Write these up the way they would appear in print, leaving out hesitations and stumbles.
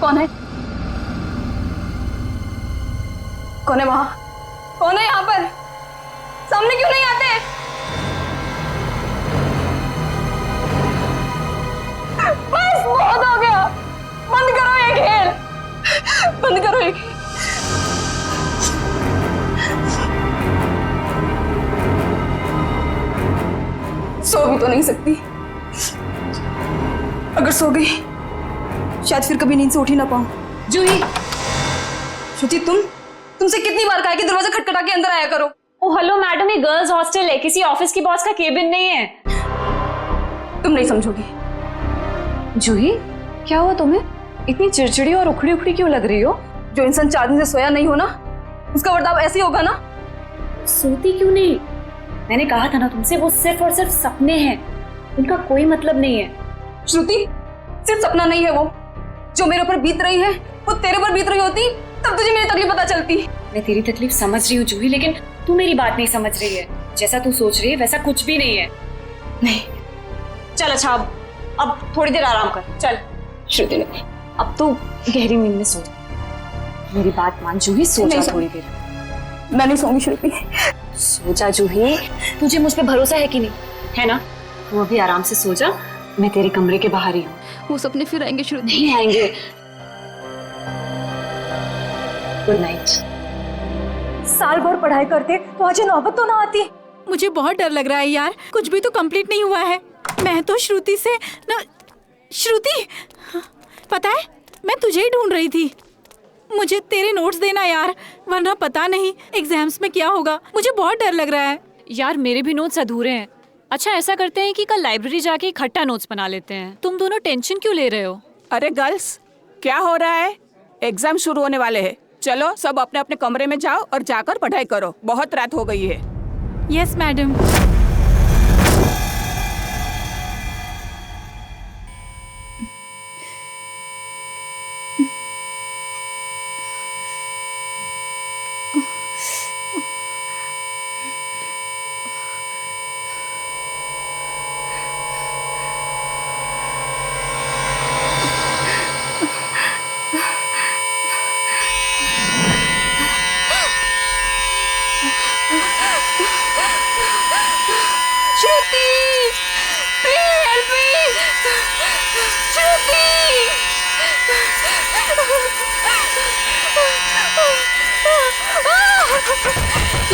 कौन है? कौन है वहां? कौन है यहाँ पर? सामने क्यों नहीं आते? बस बहुत हो गया, बंद करो ये खेल, बंद करो ये खेल। सो भी तो नहीं सकती, अगर सो गई शायद फिर कभी नींद से उठ ही ना पाऊं। जूही, श्रुति तुमसे कितनी बार कहा कि दरवाजा खटखटा के अंदर आया करो। ओ हेलो मैडम, ये गर्ल्स हॉस्टल है, किसी ऑफिस की बॉस का केबिन नहीं है। तुम नहीं समझोगी। जूही, क्या हुआ तुम्हें? इतनी चिड़चिड़ी और उखड़ी उखड़ी क्यों लग रही हो? जो इंसान 4 दिन से सोया नहीं हो ना, उसका बर्ताव ऐसे ही होगा ना। सोती क्यों नहीं? मैंने कहा था ना तुमसे, वो सिर्फ और सिर्फ सपने हैं, उनका कोई मतलब नहीं है। श्रुति, सिर्फ सपना नहीं है वो, जो मेरे ऊपर बीत रही है वो तेरे ऊपर बीत रही होती तब तुझे मेरी तकलीफ पता चलती। मैं तेरी तकलीफ समझ रही हूँ जूही, लेकिन तू मेरी बात नहीं समझ रही है। जैसा तू सोच रही है वैसा कुछ भी नहीं है। नहीं, चल अच्छा, अब थोड़ी देर आराम कर। चल श्रुति ने अब तो गहरी नींद में सो जा। मेरी बात मान जूही, सो जा थोड़ी देर। मैं नहीं सोऊंगी श्रुति। सो जा जूही, तुझे मुझ पे भरोसा है कि नहीं? है ना? तू अभी आराम से सो जा, मैं तेरे कमरे के बाहर ही हूँ। वो सपने फिर आएंगे श्रुति। नहीं आएंगे। Good night. साल भर पढ़ाई करते तो आज ये नौबत तो ना आती। मुझे बहुत डर लग रहा है यार, कुछ भी तो कंप्लीट नहीं हुआ है। मैं तो श्रुति से ना, श्रुति पता है मैं तुझे ही ढूंढ रही थी। मुझे तेरे नोट्स देना यार, वरना पता नहीं एग्जाम्स में क्या होगा। मुझे बहुत डर लग रहा है यार। मेरे भी नोट्स अधूरे हैं। अच्छा ऐसा करते हैं कि कल लाइब्रेरी जाके इकट्ठा नोट्स बना लेते हैं। तुम दोनों टेंशन क्यों ले रहे हो? अरे गर्ल्स, क्या हो रहा है? एग्जाम शुरू होने वाले हैं। चलो सब अपने अपने कमरे में जाओ और जाकर पढ़ाई करो, बहुत रात हो गई है। Yes madam.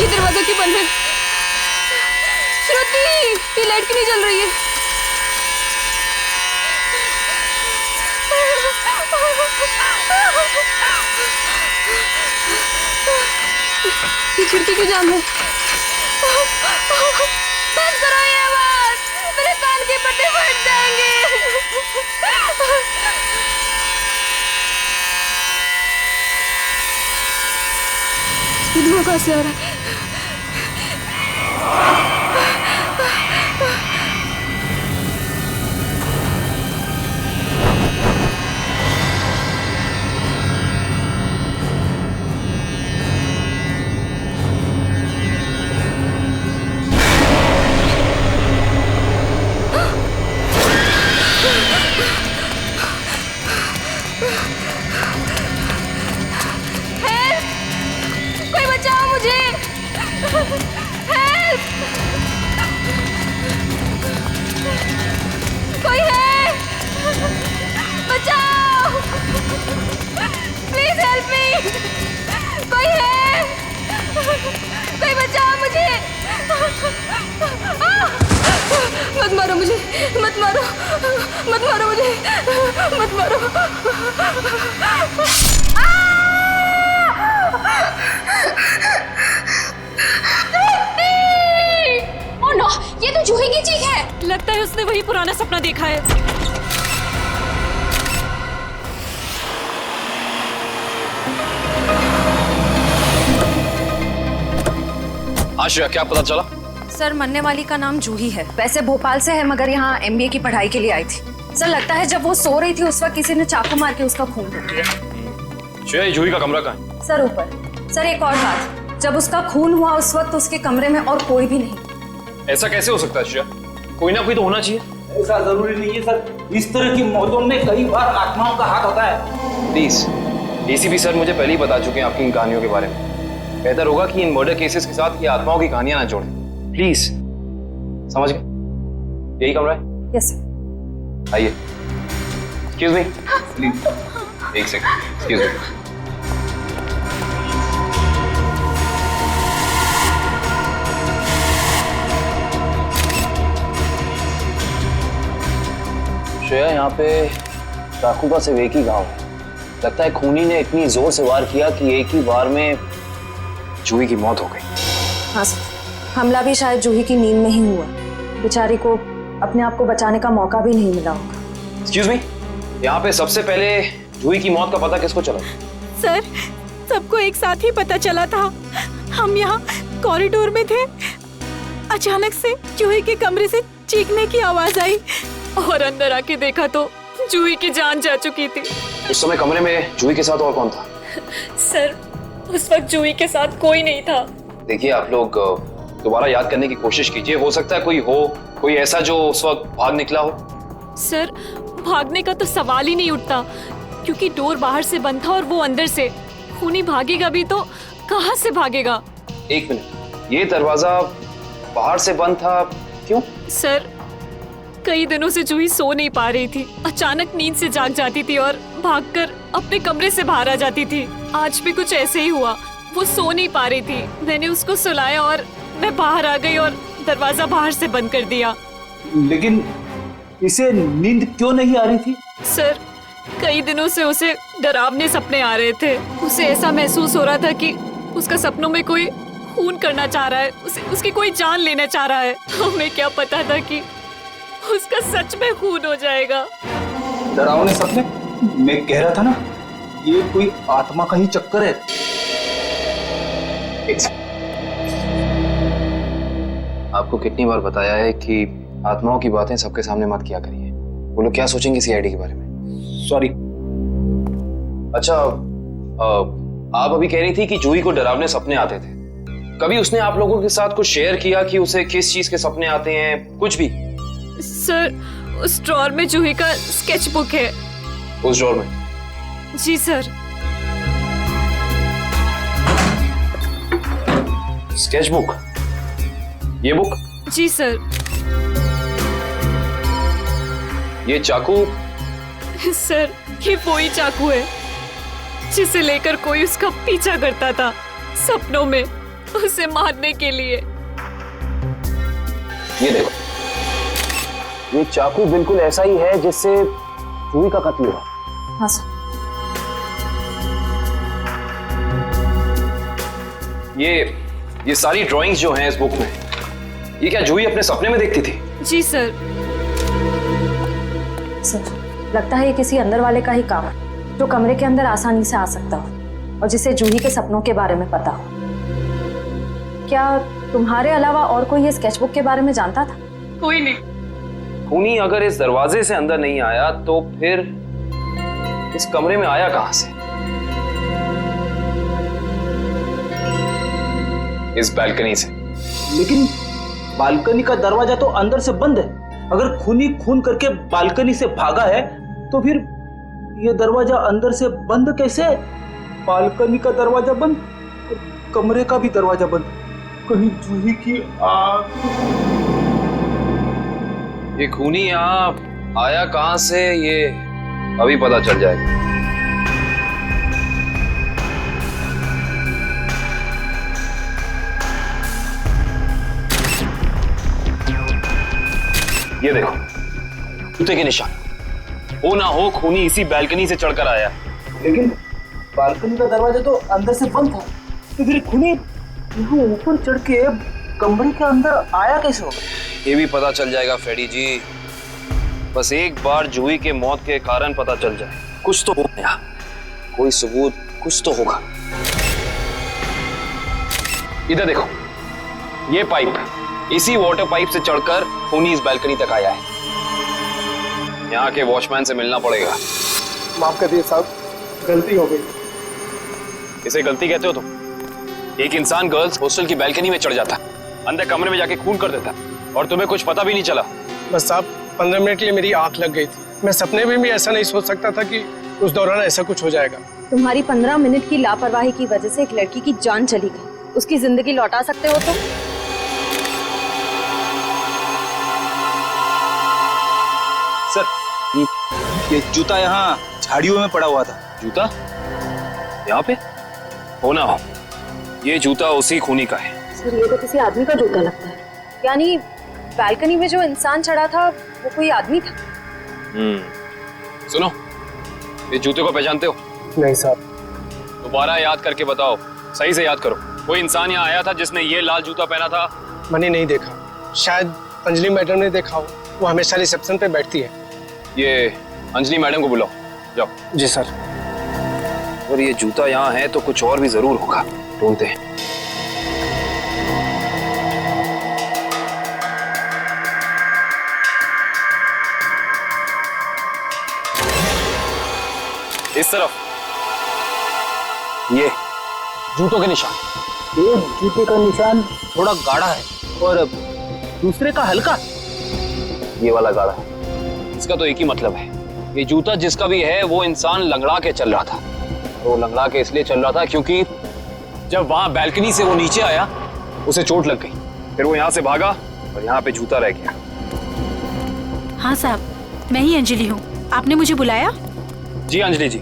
ये दरवाजा क्यों बंद है? श्रुति, ये लाइट क्यों नहीं जल रही है? ये खिड़की क्यों जाम है? बंद करो ये आवाज, मेरे कान के पट्टे फट जाएंगे। ये धुआं कहाँ से आ रहा है? कोई बचाओ मुझे! हेल्प! कोई है? बचाओ! Please help me! कोई है? कोई बचाओ मुझे! मत मारो मुझे! मत मारो! मत मारो मुझे! मत मारो! ओह नो, ये तो जूही की चीख है। लगता है उसने वही पुराना सपना देखा है। आशिया, क्या पता चला? सर, मरने वाली का नाम जूही है। वैसे भोपाल से है, मगर यहाँ MBA की पढ़ाई के लिए आई थी। सर, लगता है जब वो सो रही थी उस वक्त किसी ने चाकू मार के उसका खून रोक दिया। श्रेया, जूही का कमरा कहाँ है? सर ऊपर। सर एक और बात, जब उसका खून हुआ उस वक्त उसके कमरे में और कोई भी नहीं। ऐसा कैसे हो सकता है श्रेया? कोई ना कोई तो होना चाहिए। ऐसा जरूरी नहीं है सर, इस तरह की मौतों में कई बार आत्माओं का हाथ होता है। प्लीज, डीसीपी सर मुझे पहले ही बता चुके हैं आपकी इन कहानियों के बारे में। बेहतर होगा कि इन मर्डर केसेस के साथ ये आत्माओं की कहानियां ना जोड़ें। प्लीज, समझ गए? यही कमरा है? यस आइए। एक्सक्यूज मी, प्लीज एक सेकंड, एक्सक्यूज मी। श्रेया, यहाँ पे चाकू का सिर्फ एक ही घाव है। लगता है खूनी ने इतनी जोर से वार किया कि एक ही बार में जूही की मौत हो गई। हाँ सर, हमला भी शायद जूही की नींद में ही हुआ। बेचारी को अपने आप को बचाने का मौका भी नहीं मिला होगा। एक्सक्यूज मी, यहाँ पे सबसे पहले जूही की मौत का पता किसको चला? सर, सबको एक साथ ही पता चला था। हम यहाँ कॉरिडोर में थे, अचानक से जूही के कमरे से चीखने की आवाज आई और अंदर आके देखा तो जूही की जान जा चुकी थी। उस समय कमरे में जूही के साथ और कौन था? सर, उस वक्त जूही के साथ कोई नहीं था। देखिए, आप लोग दोबारा याद करने की कोशिश कीजिए। हो सकता है कोई ऐसा जो उस वक्त भाग निकला हो। सर, भागने का तो सवाल ही नहीं उठता, क्योंकि डोर बाहर से बंद था और वो अंदर से। खूनी भागेगा भी तो कहाँ से भागेगा? एक मिनट, ये दरवाजा बाहर से बंद था, क्यों? सर, कई दिनों से जूही सो नहीं पा रही थी। अचानक नींद से जाग जाती थी और भागकर अपने कमरे से बाहर आ जाती थी। आज भी कुछ ऐसे ही हुआ। वो सो नहीं पा रही थी, मैंने उसको सुलाया और मैं बाहर आ गई और दरवाजा बाहर से बंद कर दिया। लेकिन इसे नींद क्यों नहीं आ रही थी? सर, कई दिनों से उसे डरावने सपने आ रहे थे। उसे ऐसा महसूस हो रहा था कि उसका सपनों में कोई खून करना चाह रहा है, उसकी कोई जान लेना चाह रहा है। हमें क्या पता था कि उसका सच में खून हो जाएगा। डरावने सपने? मैं कह रहा था ना, ये कोई आत्मा का ही चक्कर है। आपको कितनी बार बताया है कि आत्माओं की बातें सबके सामने मत किया करिए। वो लोग क्या सोचेंगे सीआईडी के बारे में? सॉरी। अच्छा, आप अभी कह रही थी कि जूही को डरावने सपने आते थे। कभी उसने आप लोगों के साथ कुछ शेयर किया कि उसे किस चीज के सपने आते हैं? कुछ भी? सर, उस ड्रॉर में जूही का स्केच बुक है। उस ड्रॉर में? जी सर। Sketch book? ये बुक? जी सर। ये चाकू? सर, ये वही चाकू है जिसे लेकर कोई उसका पीछा करता था सपनों में, उसे मारने के लिए। ये देखो, ये चाकू बिल्कुल ऐसा ही है जिससे जूही का कत्ल हुआ। हाँ सर। ये सारी ड्राइंग्स जो हैं इस बुक में, ये क्या जूही अपने सपने में देखती थी? जी सर। सर, लगता है ये किसी अंदर वाले का ही काम है, जो कमरे के अंदर आसानी से आ सकता हो और जिसे जूही के सपनों के बारे में पता हो। क्या तुम्हारे अलावा और कोई ये स्केचबुक के बारे में जानता था? कोई नहीं। खूनी अगर इस दरवाजे से अंदर नहीं आया तो फिर इस कमरे में आया कहां से? इस बालकनी से। लेकिन बालकनी का दरवाजा तो अंदर से बंद है। अगर खूनी खून करके बालकनी से भागा है तो फिर ये दरवाजा अंदर से बंद कैसे? बालकनी का दरवाजा बंद, कमरे का भी दरवाजा बंद। कहीं जूही की आग? ये खूनी यहाँ आया कहां से, ये अभी पता चल जाएगा। ये देखो, जूते के निशान। हो ना हो खूनी इसी बालकनी से चढ़कर आया। लेकिन बालकनी का दरवाजा तो अंदर से बंद था, तो फिर खूनी यहाँ ऊपर चढ़ के कमरे के अंदर आया कैसे होगा? ये भी पता चल जाएगा फ्रेडी जी। बस एक बार जूही के मौत के कारण पता चल जाए, कुछ तो हो गया, कोई सबूत कुछ तो होगा। इधर देखो, ये पाइप, इसी वाटर पाइप से चढ़कर खूनी इस बालकनी तक आया है। यहाँ के वॉचमैन से मिलना पड़ेगा। माफ कर दिए साहब, गलती हो गई। इसे गलती कहते हो तुम? एक इंसान गर्ल्स हॉस्टल की बालकनी में चढ़ जाता, अंदर कमरे में जाके खून कर देता, और तुम्हें कुछ पता भी नहीं चला। बस साहब, 15 मिनट के लिए मेरी आंख लग गई थी। मैं सपने में भी ऐसा नहीं सोच सकता था कि उस दौरान ऐसा कुछ हो जाएगा। तुम्हारी 15 मिनट की लापरवाही की वजह से एक लड़की की जान चली गई, उसकी जिंदगी लौटा सकते हो तुम? सर, ये जूता यहाँ झाड़ियों में पड़ा हुआ था। जूता यहाँ पे? हो ना हो, ये जूता उसी खूनी का है। सर, ये तो किसी आदमी का जूता लगता है। यानी बालकनी में जो इंसान चढ़ा था वो कोई आदमी था? सुनो, ये जूते को पहचानते हो? नहीं साहब। दोबारा याद करके बताओ, सही से याद करो। कोई इंसान यहाँ आया था जिसने ये लाल जूता पहना था? मैंने नहीं देखा, शायद अंजलि मैडम ने देखा हो, वो हमेशा रिसेप्शन पे बैठती है। ये अंजलि मैडम को बुलाओ, जाओ। जी सर। अगर ये जूता यहाँ है तो कुछ और भी जरूर होगा, ढूंढते हैं। इस तरफ ये जूतों के निशान। एक जूते का निशान थोड़ा गाढ़ा है और दूसरे का हल्का। ये वाला गाढ़ा है। इसका तो एक ही मतलब है, ये जूता जिसका भी है वो इंसान लंगड़ा के चल रहा था। वो लंगड़ा के इसलिए चल रहा था क्योंकि जब वहां बैल्कनी से वो नीचे आया उसे चोट लग गई, फिर वो यहाँ से भागा और यहाँ पे जूता रह गया। हाँ साहब, मैं ही अंजलि हूँ, आपने मुझे बुलाया? जी अंजलि जी,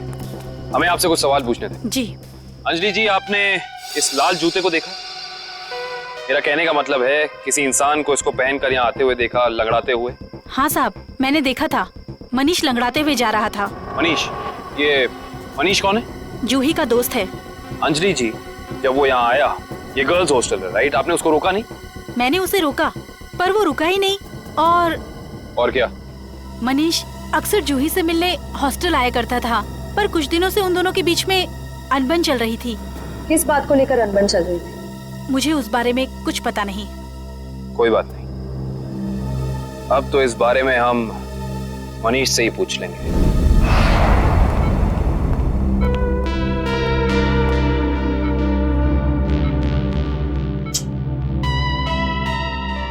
हमें आपसे कुछ सवाल पूछने थे। जी। अंजलि जी, आपने इस लाल जूते को देखा? मेरा कहने का मतलब है किसी इंसान को इसको पहनकर यहाँ आते हुए देखा, लंगड़ाते हुए? हाँ साहब, मैंने देखा था, मनीष लंगड़ाते हुए जा रहा था। मनीष? ये मनीष कौन है? जूही का दोस्त है। अंजलि जी, जब वो यहाँ आया, ये गर्ल्स हॉस्टल है राइट, आपने उसको रोका नहीं? मैंने उसे रोका पर वो रुका ही नहीं। और क्या? मनीष अक्सर जूही से मिलने हॉस्टल आया करता था, पर कुछ दिनों से उन दोनों के बीच में अनबन चल रही थी। किस बात को लेकर अनबन चल रही थी? मुझे उस बारे में कुछ पता नहीं। कोई बात नहीं, अब तो इस बारे में हम मनीष से ही पूछ लेंगे।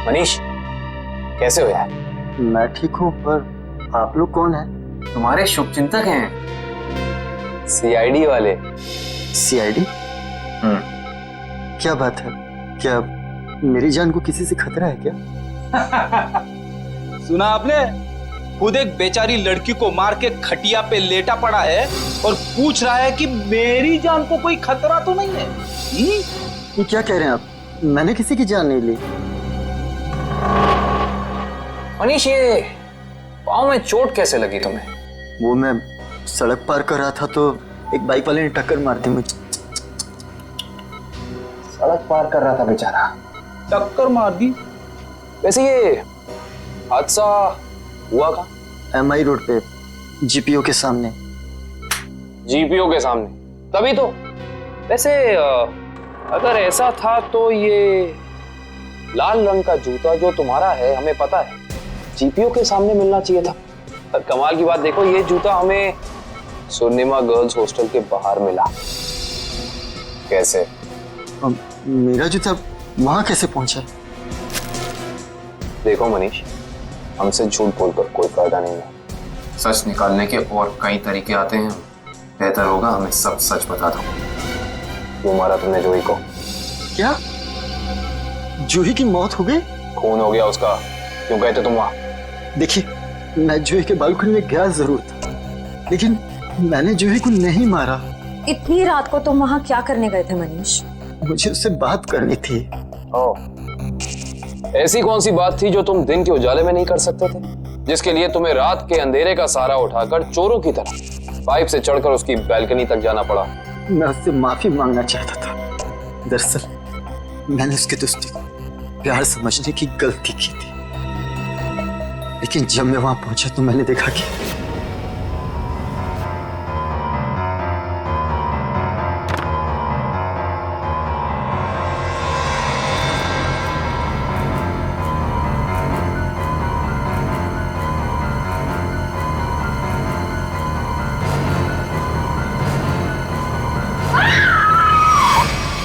मनीष, कैसे हो यार? मैं ठीक हूँ, पर आप लोग कौन हैं? तुम्हारे शुभचिंतक हैं, सीआईडी वाले। सीआईडी? क्या बात है? क्या मेरी जान को किसी से खतरा है क्या? सुना आपने? खुद एक बेचारी लड़की को मार के खटिया पे लेटा पड़ा है और पूछ रहा है कि मेरी जान को कोई खतरा तो नहीं है। ये क्या कह रहे हैं आप? मैंने किसी की जान नहीं ली। मनीष, ये पाँव में चोट कैसे लगी तुम्हें? वो मैं सड़क पार कर रहा था तो एक बाइक वाले ने टक्कर मार दी मुझे। सड़क पार कर रहा था बेचारा, टक्कर मार दी? वैसे ये हादसा हुआ कहाँ? MI रोड पे, जीपीओ के सामने। जीपीओ के सामने? तभी तो। वैसे अगर ऐसा था तो ये लाल रंग का जूता जो तुम्हारा है, हमें पता है जीपीओ के सामने मिलना चाहिए था। पर कमाल की बात देखो, ये जूता हमें सुर्णिमा गर्ल्स हॉस्टल के बाहर मिला। कैसे? मेरा जूता वहां कैसे पहुंचा? देखो मनीष, हमसे झूठ बोलकर कोई फायदा नहीं है। सच निकालने के और कई तरीके आते हैं। बेहतर होगा हमें सब सच बता दो। क्यों मारा तुमने जूही को? क्या जूही की मौत हो गई? खून हो गया उसका। क्यों गए थे तुम वहां? देखिए, मैं जूही के बालकनी में गया जरूर था, लेकिन मैंने जूही को नहीं मारा। इतनी रात को तुम वहाँ क्या करने गए थे मनीष? मुझे उससे बात करनी थी। ऐसी कौन सी बात थी जो तुम दिन के उजाले में नहीं कर सकते थे, जिसके लिए तुम्हें रात के अंधेरे का सहारा उठाकर चोरों की तरह पाइप से चढ़कर उसकी बैल्कनी तक जाना पड़ा? मैं उससे माफी मांगना चाहता था। दरअसल मैंने उसके दोस्ती को प्यार समझने की गलती की थी, लेकिन जब मैं वहां पहुंचा तो मैंने देखा कि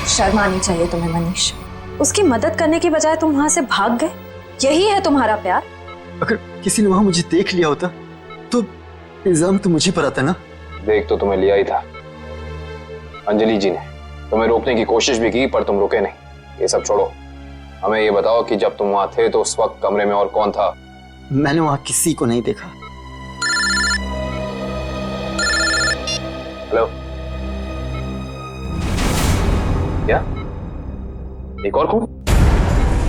शर्म आनी चाहिए तुम्हें मनीष। उसकी मदद करने की बजाय तुम वहां से भाग गए। यही है तुम्हारा प्यार? अगर किसी ने वहां मुझे देख लिया होता तो इल्जाम तो मुझे पर आता ना। देख तो तुम्हें लिया ही था। अंजलि जी ने तुम्हें रोकने की कोशिश भी की पर तुम रुके नहीं। ये सब छोड़ो, हमें ये बताओ कि जब तुम वहां थे तो उस वक्त कमरे में और कौन था? मैंने वहां किसी को नहीं देखा। हेलो, क्या? एक और कौन?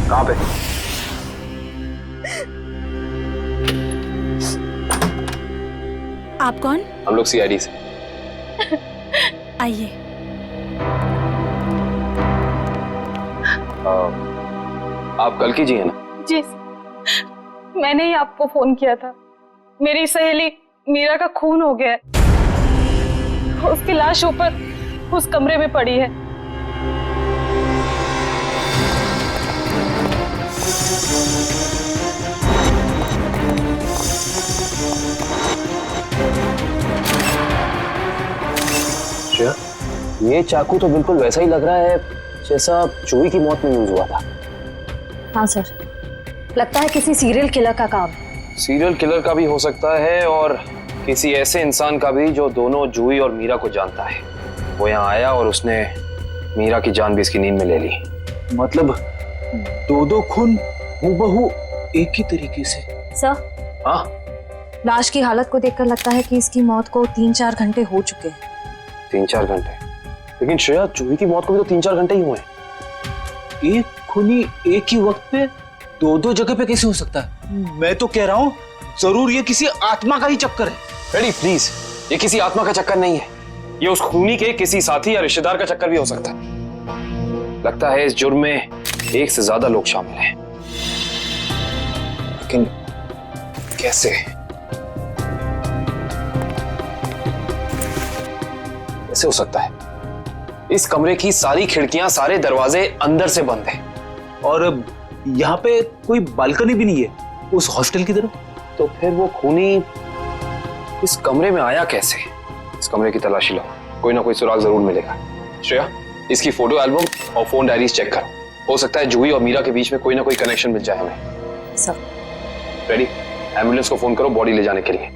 कहां पे? आप कौन? हम लोग सीआईडी से। आइए। आप कल्कि जी हैं ना? जी, मैंने ही आपको फोन किया था। मेरी सहेली मीरा का खून हो गया है। उसकी लाश ऊपर उस कमरे में पड़ी है। ये चाकू तो बिल्कुल वैसा ही लग रहा है जैसा जूही की मौत में यूज हुआ था। हाँ सर, लगता है किसी सीरियल किलर का काम। सीरियल किलर का भी हो सकता है और किसी ऐसे इंसान का भी जो दोनों जूही और मीरा को जानता है। वो यहाँ आया और उसने मीरा की जान भी इसकी नींद में ले ली। मतलब दो खून हूबहू एक ही तरीके से। सर, हाँ, लाश की हालत को देखकर लगता है कि इसकी मौत को 3-4 घंटे हो चुके हैं। 3-4 घंटे? लेकिन श्रेया, जूही की मौत को भी तो 3-4 घंटे ही हुए हैं। एक खूनी एक ही वक्त पे दो जगह पे कैसे हो सकता है? मैं तो कह रहा हूँ जरूर ये किसी आत्मा का ही चक्कर है। रेडी प्लीज, ये किसी आत्मा का चक्कर नहीं है। ये उस खूनी के किसी साथी या रिश्तेदार का चक्कर भी हो सकता है। लगता है इस जुर्म में एक से ज्यादा लोग शामिल हैं। लेकिन कैसे? कैसे हो सकता है? इस कमरे की सारी खिड़कियां, सारे दरवाजे अंदर से बंद हैं। और यहाँ पे कोई बालकनी भी नहीं है उस हॉस्टल की तरफ। तो फिर वो खूनी इस कमरे में आया कैसे? इस कमरे की तलाशी लो, कोई ना कोई सुराग जरूर मिलेगा। श्रेया, इसकी फोटो एल्बम और फोन डायरीज चेक करो। हो सकता है जूही और मीरा के बीच में कोई ना कोई कनेक्शन मिल जाए हमें। सर, रेडी, एम्बुलेंस को फोन करो बॉडी ले जाने के लिए।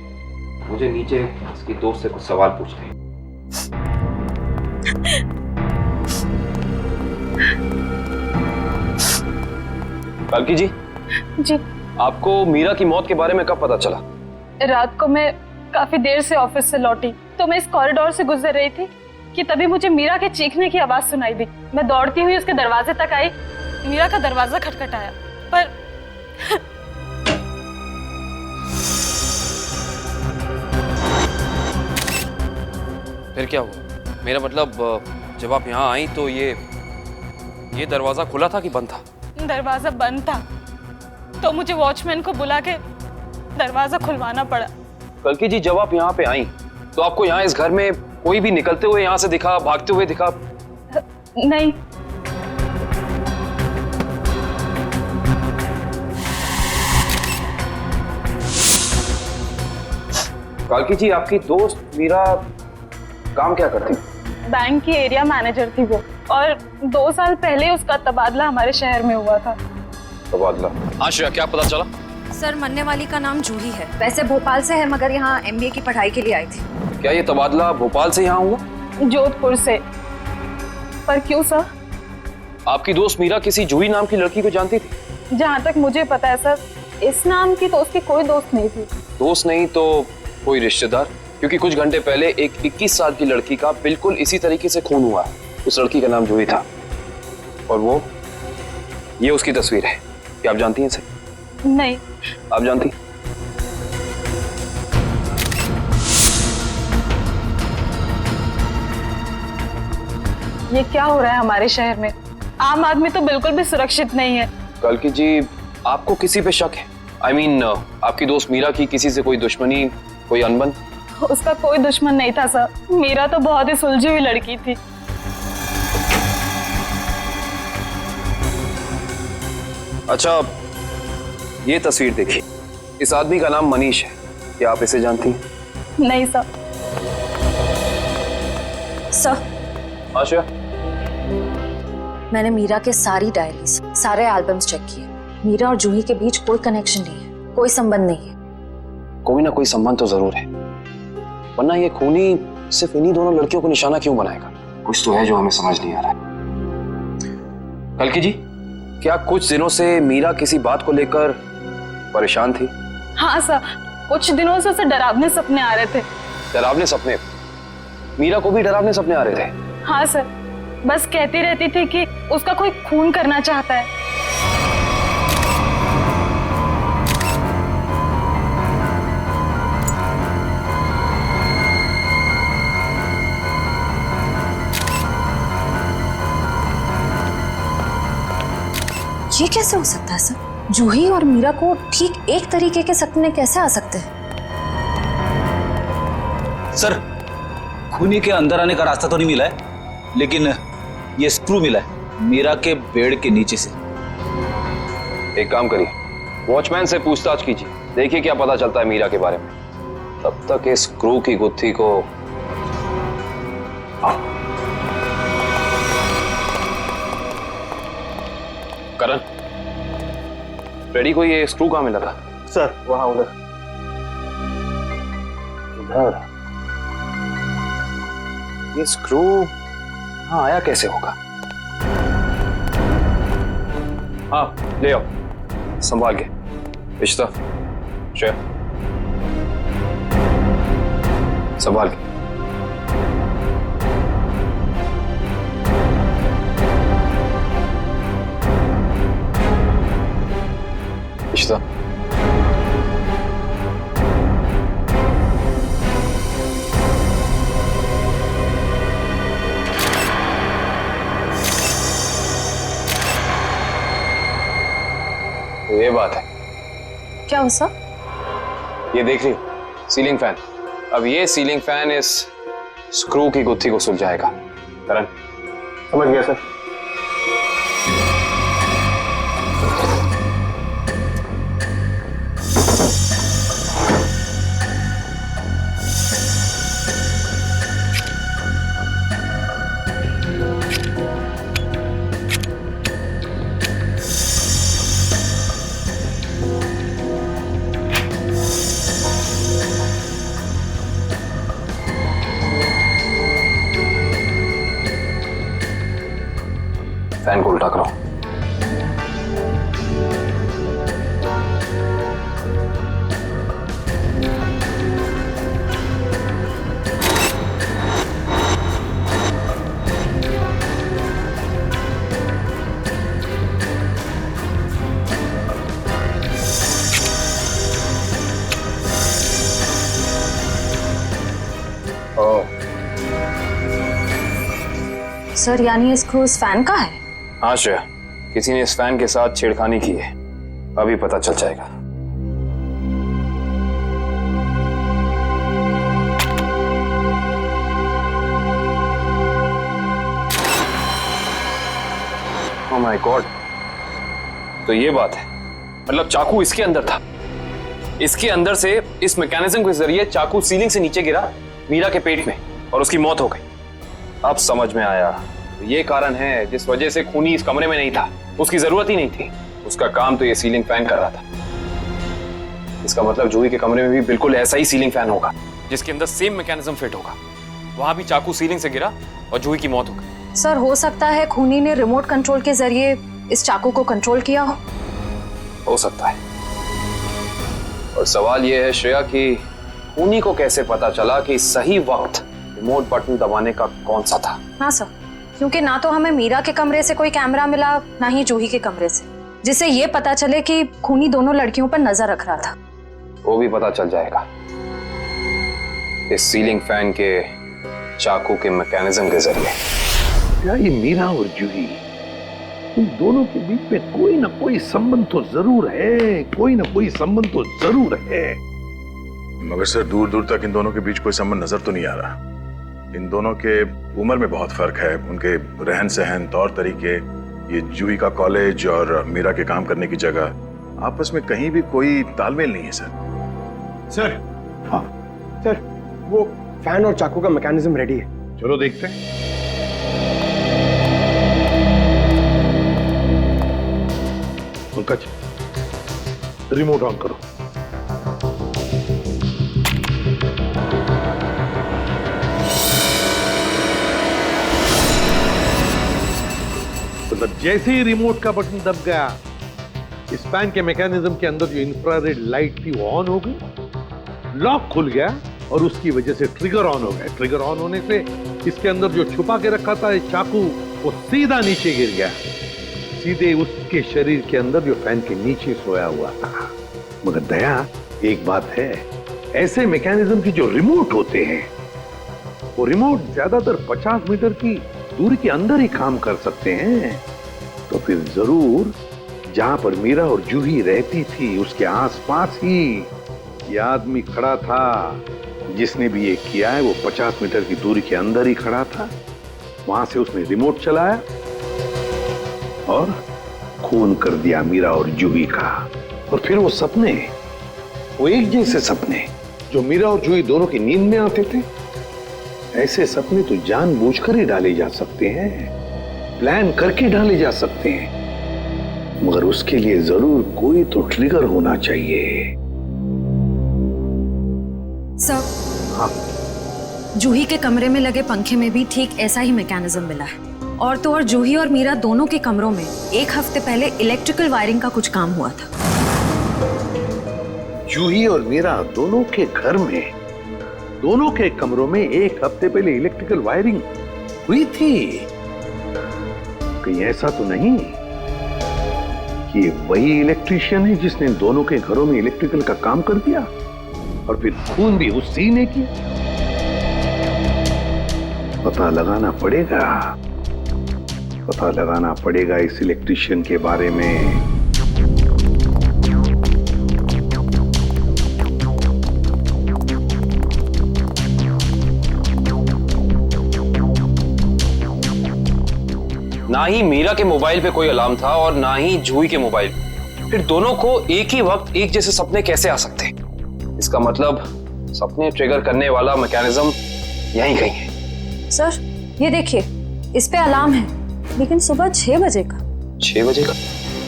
मुझे नीचे इसकी दोस्त से कुछ सवाल पूछने हैं। कल्कि जी, जी, आपको मीरा की मौत के बारे में कब पता चला? रात को मैं काफी देर से ऑफिस से लौटी तो मैं इस कॉरिडोर से गुजर रही थी कि तभी मुझे मीरा के चीखने की आवाज सुनाई दी। मैं दौड़ती हुई उसके दरवाजे तक आई। मीरा का दरवाजा खटखटाया पर फिर क्या हुआ? मेरा मतलब जब आप यहाँ आई तो ये दरवाजा खुला था कि बंद था? दरवाजा बंद था तो मुझे वॉचमैन को बुला के दरवाजा खुलवाना पड़ा। कल्कि जी, जब आप यहाँ पे आई तो आपको यहाँ इस घर में कोई भी निकलते हुए यहाँ से दिखा, भागते हुए दिखा? नहीं। कल्कि जी, आपकी दोस्त मीरा काम क्या करती? बैंक की एरिया मैनेजर थी वो, और 2 साल पहले उसका तबादला हमारे शहर में हुआ था। तबादला? हाँ श्रेया, क्या पता चला? सर, मरने वाली का नाम जूही है। वैसे भोपाल से है मगर यहाँ MBA की पढ़ाई के लिए आई थी। क्या ये तबादला भोपाल से यहाँ हुआ? जोधपुर से। पर क्यों सर? आपकी दोस्त मीरा किसी जूही नाम की लड़की को जानती थी? जहाँ तक मुझे पता है सर, इस नाम की तो उसकी कोई दोस्त नहीं थी। दोस्त नहीं तो कोई रिश्तेदार? क्योंकि कुछ घंटे पहले एक 21 साल की लड़की का बिल्कुल इसी तरीके से खून हुआ है। उस लड़की का नाम जूही था और ये उसकी तस्वीर है। क्या आप जानती हैं इसे? नहीं। आप जानती? ये क्या हो रहा है हमारे शहर में? आम आदमी तो बिल्कुल भी सुरक्षित नहीं है। कल्कि जी, आपको किसी पे शक है? I mean, आपकी दोस्त मीरा की किसी से कोई दुश्मनी, कोई अनबन? उसका कोई दुश्मन नहीं था सर। मीरा तो बहुत ही सुलझी हुई लड़की थी। अच्छा, ये तस्वीर देखिए। इस आदमी का नाम मनीष है। क्या आप इसे जानती हैं? नहीं सर। सर, आशा, मैंने मीरा के सारी डायरीज, सारे एल्बम्स चेक किए। मीरा और जूही के बीच कोई कनेक्शन नहीं है, कोई संबंध नहीं है। कोई ना कोई संबंध तो जरूर है, वरना ये खूनी सिर्फ इन्हीं दोनों लड़कियों को निशाना क्यों बनाएगा? कुछ तो है जो हमें समझ नहीं आ रहा है। कल्कि जी, क्या कुछ दिनों से मीरा किसी बात को लेकर परेशान थी? हाँ सर, कुछ दिनों से उसे डरावने सपने आ रहे थे। डरावने सपने? मीरा को भी डरावने सपने आ रहे थे? हाँ सर, बस कहती रहती थी कि उसका कोई खून करना चाहता है। ये कैसे हो सकता है सर? जूही और मीरा को ठीक एक तरीके के सपने कैसे आ सकते हैं? सर, खूनी के अंदर आने का रास्ता तो नहीं मिला है, लेकिन ये स्क्रू मिला है मीरा के बेड के नीचे से। एक काम करिए, वॉचमैन से पूछताछ कीजिए, देखिए क्या पता चलता है मीरा के बारे में। तब तक इस स्क्रू की गुत्थी को करण, रेडी को ये स्क्रू कहाँ मिला था? सर वहां उधर। इधर? ये स्क्रू हाँ आया कैसे होगा? हाँ ले आओ, संभाल के। इश्ता, श्रेया, संभाल के। इश्ता, ये बात है। क्या हो सर? ये देख रही हो सीलिंग फैन? अब ये सीलिंग फैन इस स्क्रू की गुत्थी को सुलझाएगा। करण, समझ गया सर। फैन को उल्टा करो। सर यानी ये स्क्रू इस फैन का है? हाँ श्रेया, किसी ने इस फैन के साथ छेड़खानी की है, अभी पता चल जाएगा। ओह माय गॉड, तो ये बात है, मतलब चाकू इसके अंदर था। इसके अंदर से इस मैकेनिज्म के जरिए चाकू सीलिंग से नीचे गिरा मीरा के पेट में और उसकी मौत हो गई। अब समझ में आया, ये कारण है जिस वजह से खूनी इस कमरे में नहीं था। उसकी जरूरत ही नहीं थी, उसका काम तो ये सीलिंग फैन कर रहा था। इसका मतलब जूही के कमरे में भी बिल्कुल ऐसा ही सीलिंग फैन होगा जिसके अंदर सेम मैकेनिज्म फिट होगा। वहां भी चाकू सीलिंग से गिरा और जूही की मौत हो गई। सर हो सकता है खूनी ने रिमोट कंट्रोल के जरिए इस चाकू को कंट्रोल किया हो सकता है। और सवाल यह है श्रेया कि खूनी को कैसे पता चला कि सही वक्त रिमोट बटन दबाने का कौन सा था? हाँ सर, क्योंकि ना तो हमें मीरा के कमरे से कोई कैमरा मिला, ना ही जूही के कमरे से, जिससे ये पता चले कि खूनी दोनों लड़कियों पर नजर रख रहा था। वो भी पता चल जाएगा इस सीलिंग फैन के चाकू के मैकेनिज्म के जरिए। क्या ये मीरा और जूही, इन दोनों के बीच में कोई ना कोई संबंध तो जरूर है, कोई ना कोई संबंध तो जरूर है। मगर सर दूर दूर तक इन दोनों के बीच कोई संबंध नजर तो नहीं आ रहा। इन दोनों के उम्र में बहुत फर्क है, उनके रहन सहन, तौर तरीके, ये जूही का कॉलेज और मीरा के काम करने की जगह, आपस में कहीं भी कोई तालमेल नहीं है सर। हाँ सर, वो फैन और चाकू का मैकेनिज्म रेडी है। चलो देखते हैं। पंकज, रिमोट ऑन करो। मगर जैसे ही रिमोट का बटन दब गया, इस फैन के मैकेनिज्म के अंदर जो इंफ्रारेड लाइट थी वो ऑन हो गई, लॉक खुल गया और उसकी वजह से ट्रिगर ऑन हो गया। ट्रिगर ऑन होने से इसके अंदर जो छुपा के रखा था चाकू, वो सीधा नीचे गिर गया, सीधे उसके शरीर के अंदर जो फैन के नीचे सोया हुआ था। मगर दया, एक बात है, ऐसे मैकेनिज्म की जो रिमोट होते हैं, वो रिमोट ज्यादातर 50 मीटर की दूरी के अंदर ही काम कर सकते हैं। तो फिर जरूर जहां पर मीरा और जूही रहती थी उसके आसपास ही ये आदमी खड़ा था। जिसने भी ये किया है वो 50 मीटर की दूरी के अंदर ही खड़ा था। वहां से उसने रिमोट चलाया और खून कर दिया मीरा और जूही का। और फिर वो सपने, वो एक जैसे सपने जो मीरा और जूही दोनों की नींद में आते थे, ऐसे सपने तो जानबूझकर ही डाले जा सकते हैं, प्लान करके डाले जा सकते हैं, मगर उसके लिए जरूर कोई तो ट्रिगर होना चाहिए। सर, हाँ, जूही के कमरे में लगे पंखे में भी ठीक ऐसा ही मैकेनिज्म मिला है। और तो और जूही और मीरा दोनों के कमरों में एक हफ्ते पहले इलेक्ट्रिकल वायरिंग का कुछ काम हुआ था। जूही और मीरा दोनों के घर में, दोनों के कमरों में एक हफ्ते पहले इलेक्ट्रिकल वायरिंग हुई थी। कहीं ऐसा तो नहीं कि वही इलेक्ट्रिशियन है जिसने दोनों के घरों में इलेक्ट्रिकल का काम कर दिया और फिर खून भी उसी ने किया? पता लगाना पड़ेगा इस इलेक्ट्रिशियन के बारे में। ना ही मीरा के मोबाइल पे कोई अलार्म था और ना ही जूही के मोबाइल। फिर दोनों को एक ही वक्त एक जैसे सपने कैसे आ सकते हैं? इसका मतलब सपने ट्रिगर करने वाला मैकेनिज्म यहीं कहीं है। सर, ये देखिए, इस पे अलार्म है, लेकिन सुबह 6 बजे का। 6 बजे का?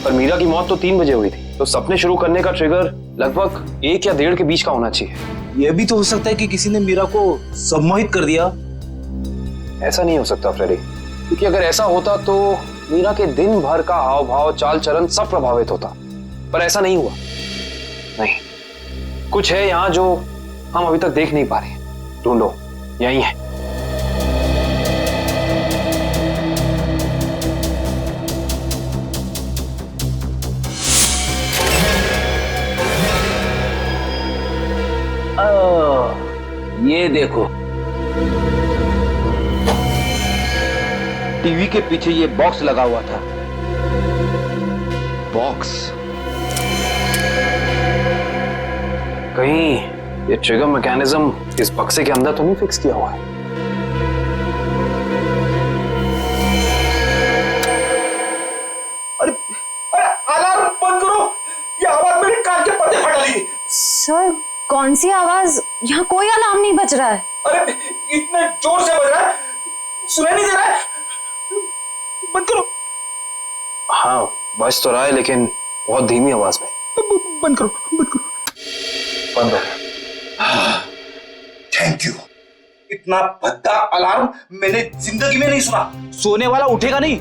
पर मीरा की मौत तो 3 बजे हुई थी, तो सपने शुरू करने का ट्रिगर लगभग 1 या 1.5 के बीच का होना चाहिए। यह भी तो हो सकता है कि किसी ने मीरा को सम्मोहित कर दिया। ऐसा नहीं हो सकता फ्रेडी, क्योंकि अगर ऐसा होता तो मीरा के दिन भर का हाव भाव, चाल चलन सब प्रभावित होता, पर ऐसा नहीं हुआ। नहीं, कुछ है यहाँ जो हम अभी तक देख नहीं पा रहे। ढूंढो, यही है। ये देखो, टीवी के पीछे ये बॉक्स लगा हुआ था। बॉक्स? कहीं ये ट्रिगर मैकेनिज्म इस बक्से के अंदर तो नहीं फिक्स किया हुआ है? अरे अलार्म बंद करो, ये आवाज मेरे कान के पर्दे फटा ली। सर, कौन सी आवाज? यहाँ कोई अलार्म नहीं बज रहा है। अरे इतने जोर से बज रहा है, सुनाई नहीं दे रहा है। बंद करो। हाँ, बज तो रहा है, लेकिन बहुत धीमी आवाज में। बंद करो, बंद करो। बंद हो। Thank you. इतना भद्दा अलार्म मैंने जिंदगी में नहीं सुना। सोने वाला उठेगा नहीं,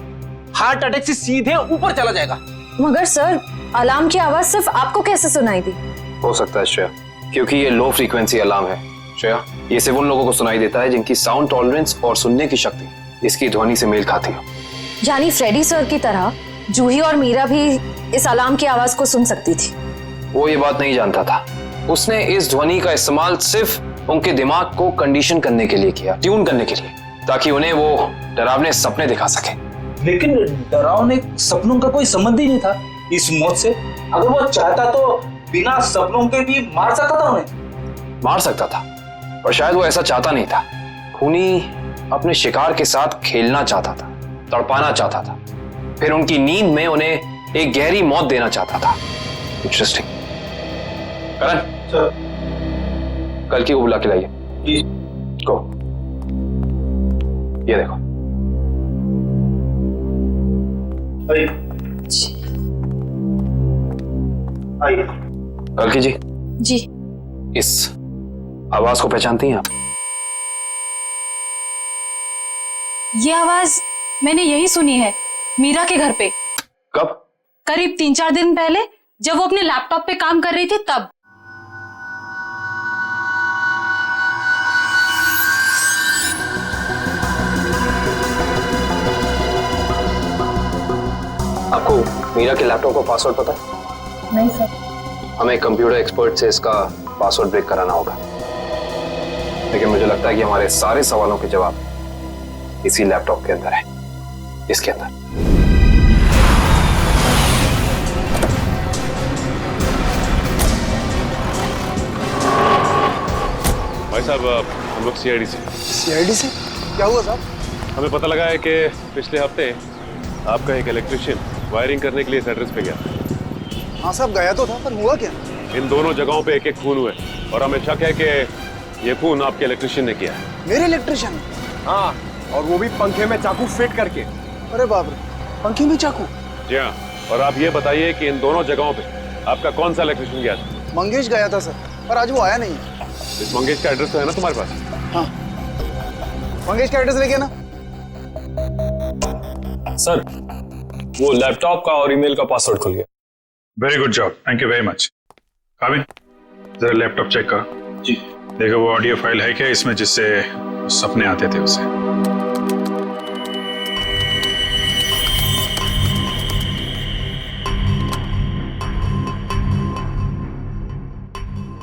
हार्ट अटैक से सीधे ऊपर चला जाएगा। मगर सर, अलार्म की आवाज सिर्फ आपको कैसे सुनाई दी? हो सकता है श्रेया, क्योंकि ये लो फ्रीक्वेंसी अलार्म है। श्रेया, ये सिर्फ उन लोगों को सुनाई देता है जिनकी साउंड टॉलरेंस और सुनने की शक्ति इसकी ध्वनि से मेल खाती है। यानी फ्रेडी सर की तरह जूही और मीरा भी इस अलार्म की आवाज को सुन सकती थी। वो ये बात नहीं जानता था। उसने इस ध्वनि का इस्तेमाल सिर्फ उनके दिमाग को कंडीशन करने के लिए किया, ट्यून करने के लिए, ताकि उन्हें वो डरावने सपने दिखा सके। लेकिन डरावने सपनों का कोई संबंध ही नहीं था इस मौत से। अगर वो चाहता तो बिना सपनों के भी मार सकता था उन्हें। मार सकता था, पर शायद वो ऐसा चाहता नहीं था। खूनी अपने शिकार के साथ खेलना चाहता था, तड़पाना चाहता था, फिर उनकी नींद में उन्हें एक गहरी मौत देना चाहता था। इंटरेस्टिंग। करण, कल की को बुला के लाइए। गो। ये देखो। आइए। कल की जी। जी। इस आवाज को पहचानती हैं आप? ये आवाज मैंने यही सुनी है, मीरा के घर पे। कब? करीब 3-4 दिन पहले, जब वो अपने लैपटॉप पे काम कर रही थी तब। आपको मीरा के लैपटॉप का पासवर्ड पता है? नहीं सर। हमें कंप्यूटर एक्सपर्ट से इसका पासवर्ड ब्रेक कराना होगा, लेकिन मुझे लगता है कि हमारे सारे सवालों के जवाब इसी लैपटॉप के अंदर है, इसके अंदर। भाई साहब, हम लोग सीआईडी से। सीआईडी से? क्या हुआ साहब? हमें पता लगा है कि पिछले हफ्ते आपका एक इलेक्ट्रिशियन वायरिंग करने के लिए इस एड्रेस पे गया। हाँ साहब, गया तो था, पर हुआ क्या? इन दोनों जगहों पे एक खून हुए और हमें शक है कि ये खून आपके इलेक्ट्रिशियन ने किया है। मेरे इलेक्ट्रिशियन? हाँ, और वो भी पंखे में चाकू फिट करके। अरे बाप रे, पंखे में चाकू? जी हाँ, और आप ये बताइए कि इन दोनों जगहों पे आपका कौन सा इलेक्ट्रिशियन गया था? मंगेश गया था सर, पर आज वो आया नहीं है। इस मंगेश का एड्रेस तो है ना तुम्हारे पास? हाँ, मंगेश का एड्रेस लेके ना। सर, वो लैपटॉप का और ईमेल का पासवर्ड खुल गया। Very good job, thank you very much. काबिन, जरा लैपटॉप चेक करो। जी। देखो वो ऑडियो फाइल है क्या इसमें, जिससे सपने आते थे उसे?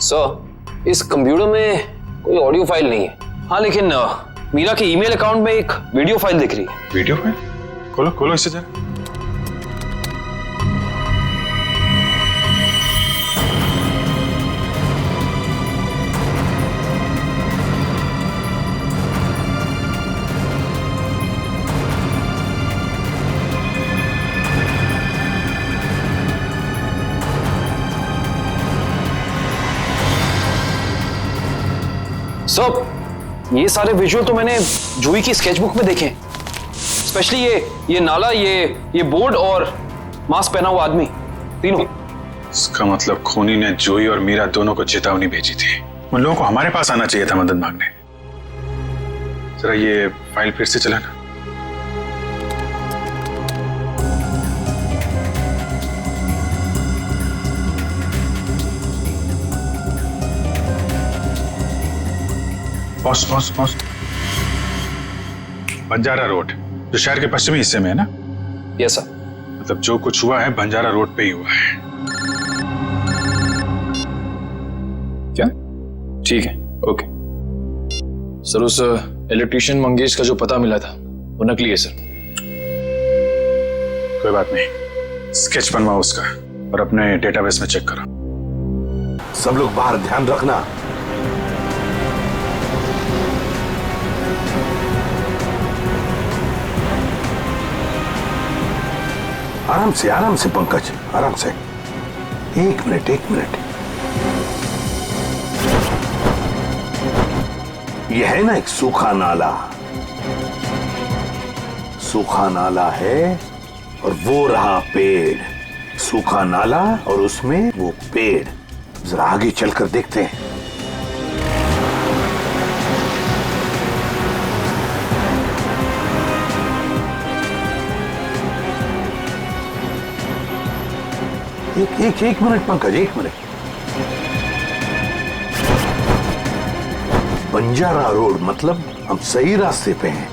सर, इस कंप्यूटर में कोई ऑडियो फाइल नहीं है। हाँ, लेकिन मीरा के ईमेल अकाउंट में एक वीडियो फाइल दिख रही है। Video file? खोलो खोलो इसे जरा। सर, ये सारे विजुअल तो मैंने जूही की स्केचबुक में देखे, स्पेशली ये नाला, ये बोर्ड और मास्क पहना हुआ आदमी, तीनों। इसका मतलब खूनी ने जूही और मीरा दोनों को चेतावनी भेजी थी। उन लोगों को हमारे पास आना चाहिए था मदद मांगने। जरा ये फाइल फिर से चलाना। पॉज। बंजारा रोड, जो शहर के पश्चिमी हिस्से में है ना? Yes sir. मतलब जो कुछ हुआ है बंजारा रोड पे ही हुआ है। क्या? ठीक है, ओके। सर, उस इलेक्ट्रिशियन मंगेश का जो पता मिला था वो नकली है सर। कोई बात नहीं, स्केच बनवाओ उसका और अपने डेटाबेस में चेक करो। सब लोग बाहर ध्यान रखना। आराम से पंकज, आराम से। एक मिनट। यह है ना एक सूखा नाला है और वो रहा पेड़। सूखा नाला और उसमें वो पेड़। जरा आगे चलकर देखते हैं। एक मिनट पंकज, एक मिनट। बंजारा रोड, मतलब हम सही रास्ते पे हैं।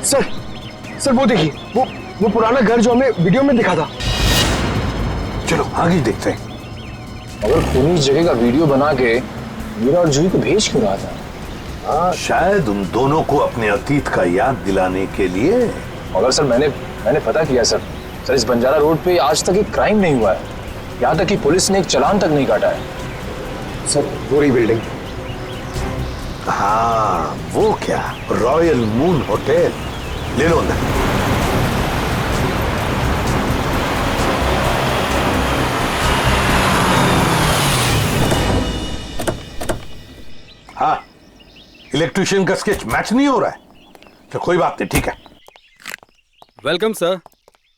सर वो देखिए, वो पुराना घर जो हमें वीडियो में दिखा था। चलो आगे देखते हैं। अगर खूनी इस जगह का वीडियो बना के मीरा और जूही को भेज क्यों रहा था? हाँ, शायद उन दोनों को अपने अतीत का याद दिलाने के लिए। मगर सर, मैंने पता किया सर, इस बंजारा रोड पे आज तक एक क्राइम नहीं हुआ है। यहाँ तक कि पुलिस ने एक चालान तक नहीं काटा है। सर, वो रही बिल्डिंग। हाँ, वो क्या, रॉयल मून होटल। ले लो अंदर। हाँ, इलेक्ट्रिशियन का स्केच मैच नहीं हो रहा है तो कोई बात नहीं, ठीक है। वेलकम सर,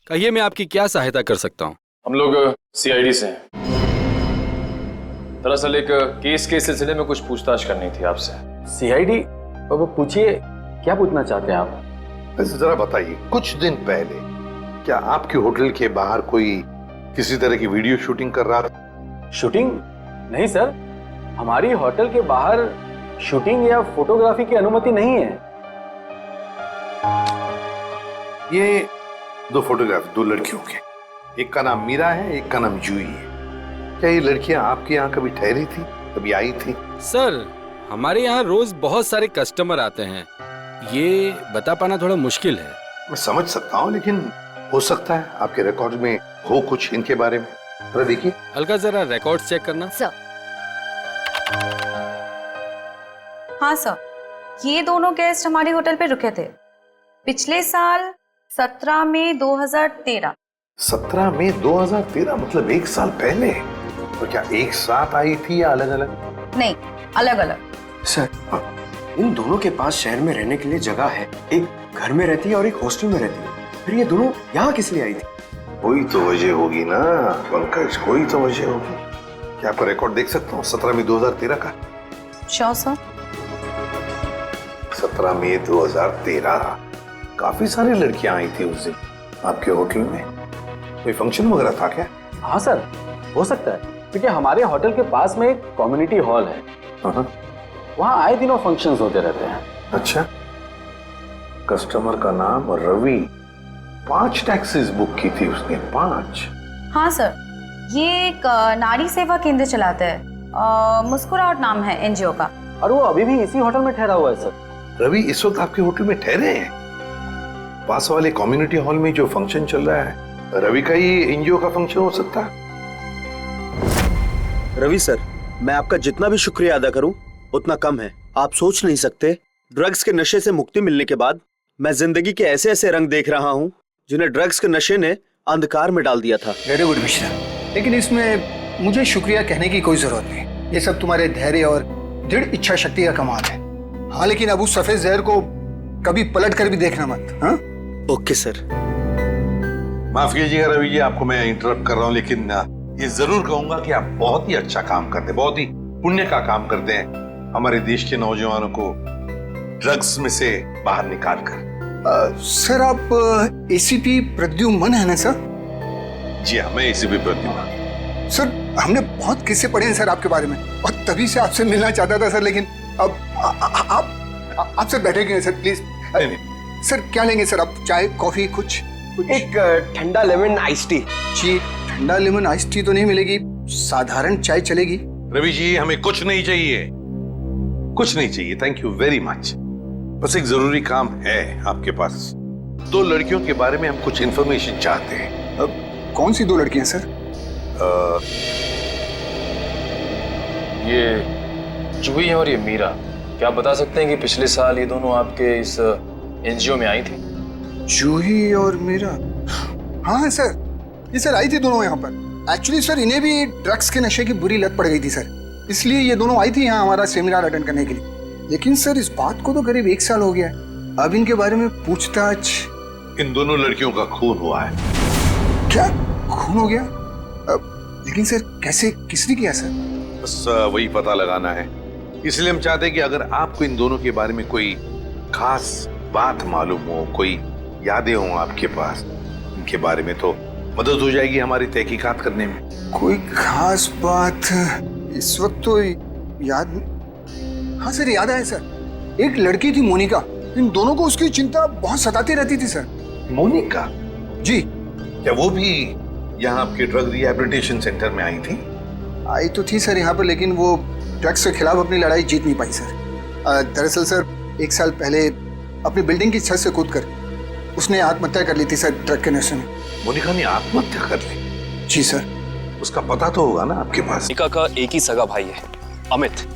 कहिए मैं आपकी क्या सहायता कर सकता हूँ? हम लोग सीआईडी से हैं। दरअसल एक केस के सिलसिले में कुछ पूछताछ करनी थी आपसे। सीआईडी? वो पूछिए, क्या पूछना चाहते हैं आप? वैसे जरा बताइए, कुछ दिन पहले क्या आपके होटल के बाहर कोई किसी तरह की वीडियो शूटिंग कर रहा था? शूटिंग? नहीं सर, हमारी होटल के बाहर शूटिंग या फोटोग्राफी की अनुमति नहीं है। ये दो फोटोग्राफ दो लड़कियों के, एक का नाम मीरा है, एक का नाम जूही है। क्या ये लड़कियां आपके यहाँ कभी ठहरी थी, कभी आई थी? सर, हमारे यहाँ रोज बहुत सारे कस्टमर आते हैं, ये बता पाना थोड़ा मुश्किल है। मैं समझ सकता हूँ, लेकिन हो सकता है आपके रिकॉर्ड में हो कुछ इनके बारे में। जरा देखिए। अलका, जरा रिकॉर्ड्स चेक करना। सर। हाँ सर, ये दोनों गेस्ट हमारे होटल पे रुके थे पिछले साल 17 मई 2013। 17 मई 2013 मतलब एक साल पहले। तो क्या एक साथ आई थी या अलग अलग? नहीं, अलग अलग। सर, इन दोनों के पास शहर में रहने के लिए जगह है, एक घर में रहती है और एक हॉस्टल में रहती है, फिर ये दोनों यहाँ किस लिए आई थी? कोई तो वजह होगी ना पंकज, कोई तो वजह होगी। क्या आपका रिकॉर्ड देख सकता हूँ 17 मई 2013 का? Sure sir. 17 मई 2013 काफी सारी लड़कियां आई थी उस दिन आपके होटल में। कोई फंक्शन वगैरह था क्या? हाँ सर, हो सकता है, क्योंकि हमारे होटल के पास में एक कम्युनिटी हॉल है, वहाँ आए दिनों फंक्शंस होते रहते हैं। अच्छा, कस्टमर का नाम रवि, 5 टैक्सीज बुक की थी उसने, 5। हाँ सर, ये एक नारी सेवा केंद्र चलाता है, मुस्कुराहट नाम है एनजीओ का। और वो अभी भी इसी होटल में ठहरा हुआ है सर। रवि इस वक्त आपके होटल में ठहरे हैं? पास वाले कम्युनिटी हॉल में जो फंक्शन चल रहा है, रवि का ही एनजीओ का फंक्शन हो सकता है। रवि सर, मैं आपका जितना भी शुक्रिया अदा करूं उतना कम है। आप सोच नहीं सकते, ड्रग्स के नशे से मुक्ति मिलने के बाद मैं जिंदगी के ऐसे ऐसे रंग देख रहा हूं जिन्हें ड्रग्स के नशे ने अंधकार में डाल दिया था। वेरी गुड मिश्रा, लेकिन इसमें मुझे शुक्रिया कहने की कोई जरूरत नहीं। ये सब तुम्हारे धैर्य और दृढ़ इच्छा शक्ति का कमाल है। हाँ, लेकिन अब उस सफेद जहर को कभी पलट कर भी देखना मत। हाँ? Okay sir. माफ कीजिएगा रवि जी, आपको मैं इंटरप्ट कर रहा हूँ, लेकिन ये जरूर कहूंगा कि आप बहुत ही अच्छा काम करते हैं, बहुत ही पुण्य का काम करते हैं हमारे देश के नौजवानों को ड्रग्स में से बाहर निकाल कर। सर, आप एसीपी प्रद्युमन है ना सर? जी हाँ, मैं एसीपी प्रद्युमन। सर, हमने बहुत किस्से पढ़े हैं सर आपके बारे में, और तभी से आपसे मिलना चाहता था सर, लेकिन अब आप सर बैठेंगे सर प्लीज? सर क्या लेंगे सर आप? चाय, कॉफी, कुछ? एक ठंडा लेमन आइस टी। जी, ठंडा लेमन आइस टी तो नहीं मिलेगी, साधारण चाय चलेगी। रवि जी, हमें कुछ नहीं चाहिए, कुछ नहीं चाहिए, थैंक यू वेरी मच। बस एक जरूरी काम है आपके पास। 2 लड़कियों के बारे में हम कुछ इंफॉर्मेशन चाहते हैं। अब कौन सी 2 लड़कियां सर? ये जूही और ये मीरा, क्या आप बता सकते हैं कि पिछले साल ये दोनों आपके इस एनजीओ में आई थी? जूही और मीरा? हाँ सर, ये सर आई थी दोनों यहाँ पर। एक्चुअली सर, इन्हें भी ड्रग्स के नशे की बुरी लत पड़ गई थी सर, इसलिए ये दोनों आई थी यहाँ हमारा सेमिनार अटेंड करने के लिए। लेकिन सर, इस बात को तो करीब 1 साल हो गया है। अब इनके बारे में पूछताछ। इन दोनों लड़कियों का खून हुआ है। क्या खून हो गया? लेकिन सर कैसे, किसने किया सर? बस वही पता लगाना है, इसलिए हम चाहते हैं कि अगर आपको इन दोनों के बारे में कोई खास बात मालूम हो, कोई यादें हो आपके पास इनके बारे में, तो मदद हो जाएगी हमारी तहकीकात करने में। कोई खास बात इस वक्त तो याद। हाँ सर, याद आया सर, एक लड़की थी मोनिका, इन दोनों को उसकी चिंता बहुत सताती रहती थी सर। मोनिका? जी। क्या वो भी यहाँ आपके ड्रग रिहैबिलिटेशन सेंटर में आई थी? आई तो थी सर यहाँ पर, लेकिन वो ड्रग्स के खिलाफ अपनी लड़ाई जीत नहीं पाई सर। दरअसल सर, 1 साल पहले अपनी बिल्डिंग की छत से कूदकर उसने आत्महत्या कर ली थी सर, ड्रग के नशे में। मोनिका ने आत्महत्या कर ली? जी सर। उसका पता तो होगा ना आपके पास? मोनिका का एक ही सगा भाई है, अमित।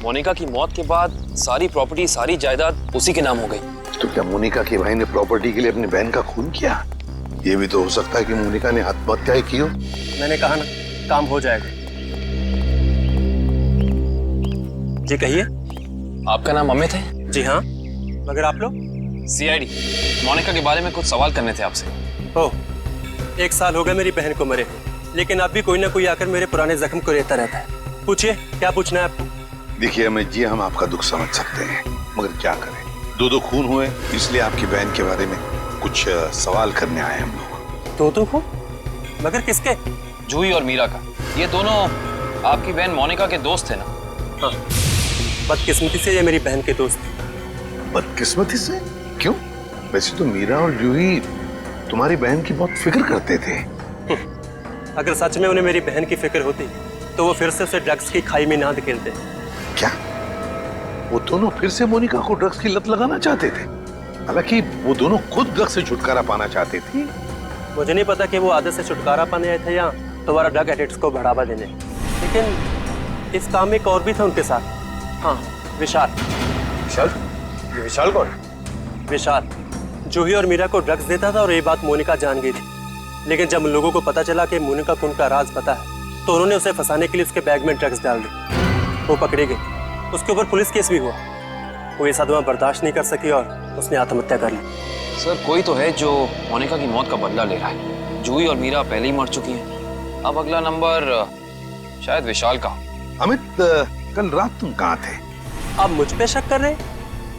मोनिका की मौत के बाद सारी प्रॉपर्टी, सारी जायदाद उसी के नाम हो गई। तो क्या मोनिका के भाई ने प्रॉपर्टी के लिए अपनी बहन का खून किया? ये भी तो हो सकता है कि मोनिका ने आत्महत्या की हो। मैंने कहा ना, काम हो जाएगा। जी कहिए। आपका नाम अमित है? जी हाँ, मगर आप लोग? सीआईडी। मोनिका के बारे में कुछ सवाल करने थे आपसे। ओह, 1 साल हो गए मेरी बहन को मरे, लेकिन अब भी कोई ना कोई आकर मेरे पुराने जख्म को रहता रहता है। पूछिए, क्या पूछना है आपको? देखिए अमित जी, हम आपका दुख समझ सकते हैं, मगर क्या करें, दो खून हुए, इसलिए आपकी बहन के बारे में कुछ सवाल करने आए हम लोग। दो खून? मगर किसके? जूही और मीरा का। ये दोनों आपकी बहन मोनिका के दोस्त थे ना? हाँ, बदकिस्मती से ये मेरी बहन के दोस्त थे। बदकिस्मती से? क्यों? वैसे तो मीरा और जूही तुम्हारी बहन की बहुत फिक्र करते थे। अगर सच में उन्हें मेरी बहन की फिक्र होती तो वो फिर से उसे ड्रग्स की खाई में ना धकेलते। क्या वो दोनों फिर से मोनिका को ड्रग्स की लत लगाना चाहते थे? हालांकि वो दोनों खुद ड्रग्स से छुटकारा पाना चाहते थे। मुझे नहीं पता कि वो आदत से छुटकारा पाने आए थे या दोबारा ड्रग एडिक्ट्स को बढ़ावा देने, लेकिन इस काम में एक और भी था उनके साथ। हाँ, विशाल। विशाल? ये विशाल कौन? विशाल जूही और मीरा को ड्रग्स देता था और ये बात मोनिका जान गई थी। लेकिन जब लोगों को पता चला कि मोनिका को उनका राज पता है तो उन्होंने उसे फंसाने के लिए उसके बैग में ड्रग्स डाल दी। वो पकड़ी गई, उसके ऊपर पुलिस केस भी हुआ। वो ये सदमा बर्दाश्त नहीं कर सकी और उसने आत्महत्या कर ली। सर, कोई तो है जो मोनिका की मौत का बदला ले रहा है। जूही और मीरा पहले ही मर चुकी हैं। अब अगला नंबर शायद विशाल का। अमित, कल रात तुम कहाँ थे? आप मुझ पे शक कर रहे?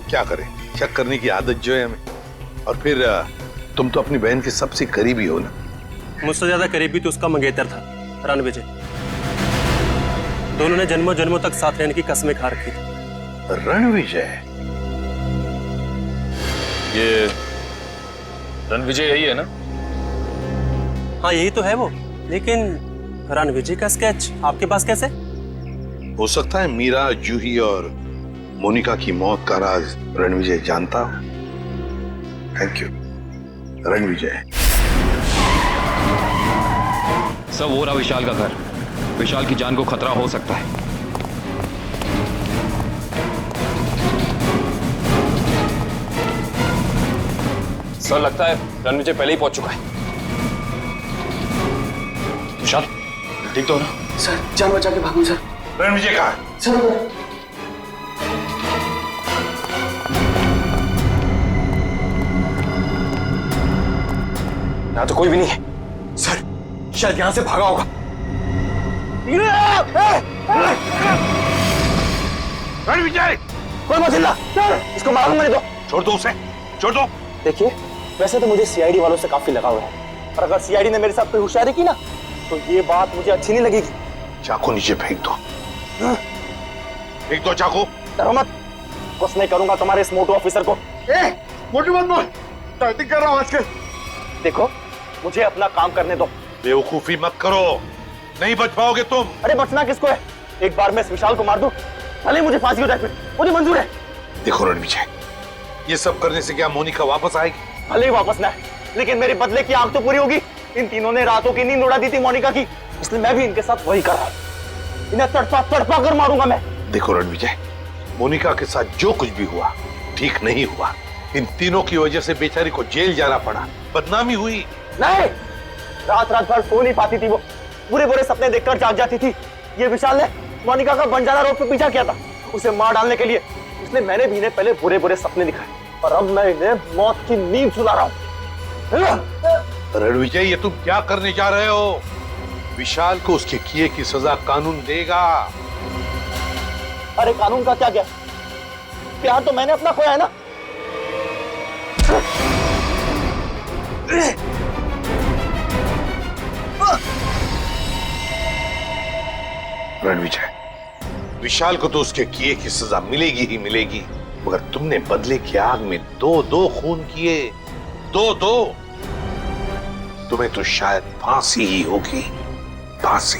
क्या करें, शक करने की आदत जो है हमें। और फिर तुम तो अपनी बहन के सबसे करीबी हो ना। मुझसे ज्यादा करीबी तो उसका मंगेतर था, रणविजय। दोनों ने जन्मों जन्मों तक साथ रहने की कस्में खा रखी थी। रणविजय? ये रणविजय यही है ना? हाँ, यही तो है वो। लेकिन रणविजय का स्केच आपके पास कैसे? हो सकता है मीरा, जूही और मोनिका की मौत का राज रणविजय जानता हो। Thank you Ranvijay. सब हो रहा विशाल का घर। विशाल की जान को खतरा हो सकता है। सर, लगता है रणविजय पहले ही पहुंच चुका है। विशाल ठीक तो हो ना? सर, जान बचा के भागो सर। रणविजय कहाँ है? सर, यहाँ तो कोई भी नहीं है। सर, शायद यहाँ से भागा होगा। रणविजय! कोई मत हिलना, इसको मालूम नहीं दो। छोड़ दो उसे, छोड़ दो। देखिए, वैसे तो मुझे सीआईडी वालों से काफी लगाव है, पर अगर सीआईडी ने मेरे साथ कोई होशियारी की ना तो ये बात मुझे अच्छी नहीं लगेगी। चाकू नीचे फेंक दो। फेंक दो चाकू। डरो मत, कुछ नहीं करूंगा तुम्हारे इस मोटू ऑफिसर को। मोटू मत बोल, टाइपिंग कर रहा हूं आजकल। देखो, मुझे अपना काम करने दो। बेवकूफी मत करो, नहीं बच पाओगे तुम। अरे बचना किसको है? एक बार मैं इस विशाल को मार दूं, भले मुझे फांसी हो जाए, फिर मुझे मंजूर है। देखो रणविजय, ये सब करने से क्या मोनिका वापस आएगी? भले ही वापस ना है, लेकिन मेरे बदले की आग तो पूरी होगी। इन तीनों ने रातों की नींद उड़ा दी थी मोनिका की, इसलिए मैं भी इनके साथ वही कर रहा हूं। इन्हें तड़पा तड़पा कर मारूंगा मैं। देखो रणविजय, मोनिका के साथ जो कुछ भी हुआ ठीक नहीं हुआ। इन तीनों की वजह से बेचारी को जेल जाना पड़ा, बदनामी हुई। नहीं, रात रात भर सो नहीं पाती थी वो, बुरे बुरे सपने देखकर जाग जाती थी। ये विशाल ने मोनिका का बंजारा रोड पे पीछा किया था उसे मार डालने के लिए, इसलिए मैंने भी इन्हें पहले बुरे बुरे सपने दिखाए और अब मैं इन्हें मौत की नींद सुला रहा हूं। रणविजय, ये तुम क्या करने जा रहे हो? विशाल को उसके किए की सजा कानून देगा। अरे कानून का क्या गया? प्यार तो मैंने अपना खोया है ना। रणविजय, विशाल को तो उसके किए की सजा मिलेगी ही मिलेगी, मगर तुमने बदले की आग में दो खून किए, दो। तुम्हें तो शायद फांसी ही होगी, फांसी।